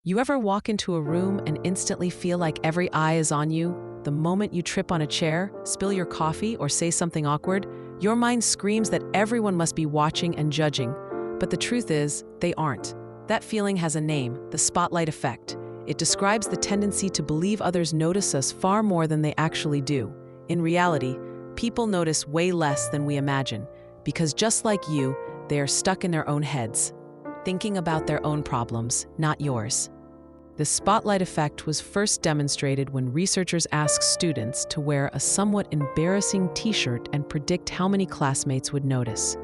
You ever walk into a room and instantly feel like every eye is on you? The moment you trip on a chair, spill your coffee, or say something awkward, your mind screams that everyone must be watching and judging. But the truth is, they aren't. That feeling has a name, the spotlight effect. It describes the tendency to believe others notice us far more than they actually do. In reality, people notice way less than we imagine, because just like you, they are stuck in their own heads, thinking about their own problems, not yours. The spotlight effect was first demonstrated when researchers asked students to wear a somewhat embarrassing t-shirt and predict how many classmates would notice.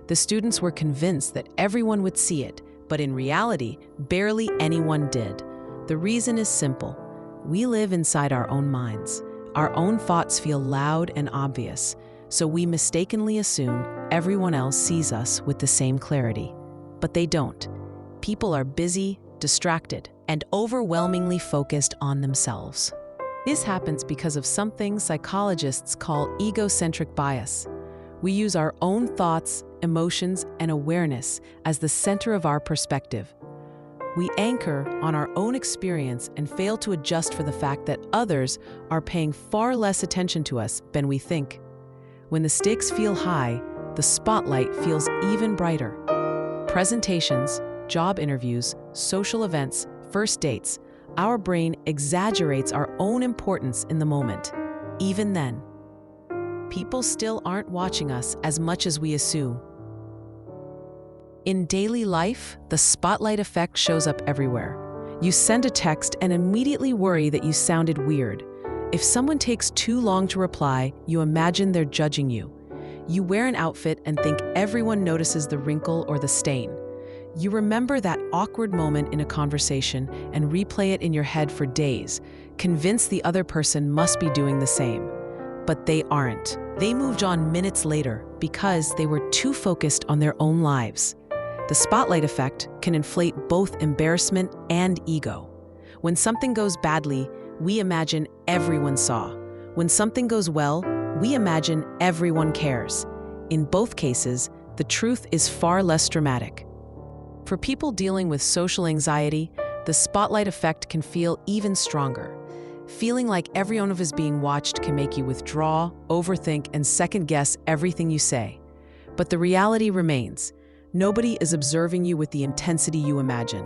The students were convinced that everyone would see it, but in reality, barely anyone did. The reason is simple. We live inside our own minds. Our own thoughts feel loud and obvious, so we mistakenly assume everyone else sees us with the same clarity. But they don't. People are busy, distracted, and overwhelmingly focused on themselves. This happens because of something psychologists call egocentric bias. We use our own thoughts, emotions, and awareness as the center of our perspective. We anchor on our own experience and fail to adjust for the fact that others are paying far less attention to us than we think. When the stakes feel high, the spotlight feels even brighter. Presentations, job interviews, social events, first dates, our brain exaggerates our own importance in the moment. Even then, people still aren't watching us as much as we assume. In daily life, the spotlight effect shows up everywhere. You send a text and immediately worry that you sounded weird. If someone takes too long to reply, you imagine they're judging you. You wear an outfit and think everyone notices the wrinkle or the stain. You remember that awkward moment in a conversation and replay it in your head for days, convinced the other person must be doing the same. But they aren't. They moved on minutes later because they were too focused on their own lives. The spotlight effect can inflate both embarrassment and ego. When something goes badly, we imagine everyone saw. When something goes well, we imagine everyone cares. In both cases, the truth is far less dramatic. For people dealing with social anxiety, the spotlight effect can feel even stronger. Feeling like everyone is being watched can make you withdraw, overthink, and second-guess everything you say. But the reality remains. Nobody is observing you with the intensity you imagine.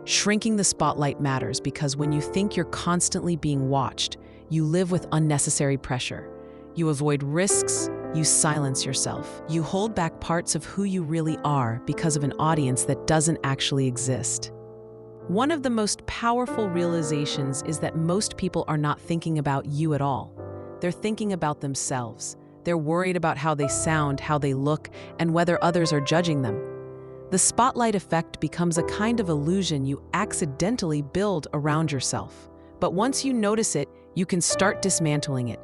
Shrinking the spotlight matters because when you think you're constantly being watched, you live with unnecessary pressure. You avoid risks, you silence yourself. You hold back parts of who you really are because of an audience that doesn't actually exist. One of the most powerful realizations is that most people are not thinking about you at all. They're thinking about themselves. They're worried about how they sound, how they look, and whether others are judging them. The spotlight effect becomes a kind of illusion you accidentally build around yourself. But once you notice it, you can start dismantling it.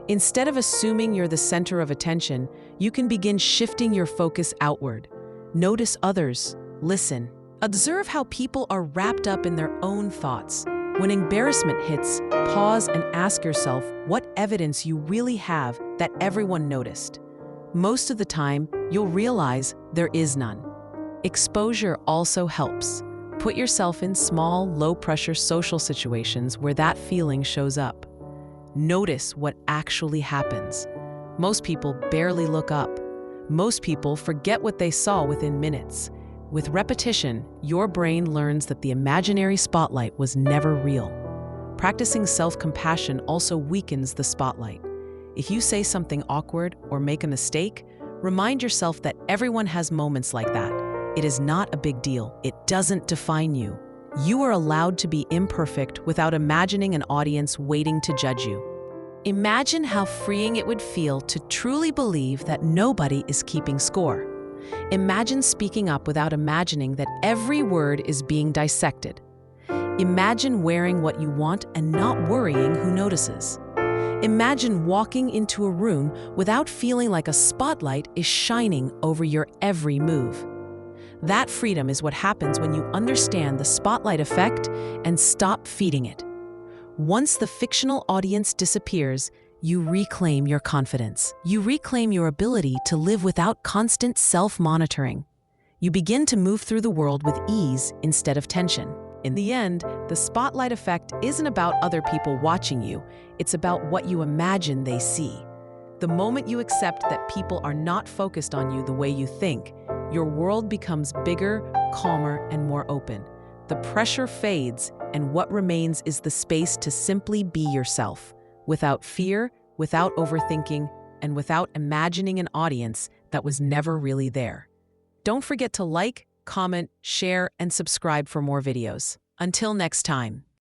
Instead of assuming you're the center of attention, you can begin shifting your focus outward. Notice others. Listen. Observe how people are wrapped up in their own thoughts. When embarrassment hits, pause and ask yourself what evidence you really have that everyone noticed. Most of the time, you'll realize there is none. Exposure also helps. Put yourself in small, low-pressure social situations where that feeling shows up. Notice what actually happens. Most people barely look up. Most people forget what they saw within minutes. With repetition, your brain learns that the imaginary spotlight was never real. Practicing self-compassion also weakens the spotlight. If you say something awkward or make a mistake, remind yourself that everyone has moments like that. It is not a big deal. It doesn't define you. You are allowed to be imperfect without imagining an audience waiting to judge you. Imagine how freeing it would feel to truly believe that nobody is keeping score. Imagine speaking up without imagining that every word is being dissected. Imagine wearing what you want and not worrying who notices. Imagine walking into a room without feeling like a spotlight is shining over your every move. That freedom is what happens when you understand the spotlight effect and stop feeding it. Once the fictional audience disappears, you reclaim your confidence. You reclaim your ability to live without constant self-monitoring. You begin to move through the world with ease instead of tension. In the end, the spotlight effect isn't about other people watching you, it's about what you imagine they see. The moment you accept that people are not focused on you the way you think, your world becomes bigger, calmer, and more open. The pressure fades, and what remains is the space to simply be yourself, without fear, without overthinking, and without imagining an audience that was never really there. Don't forget to like, comment, share, and subscribe for more videos. Until next time.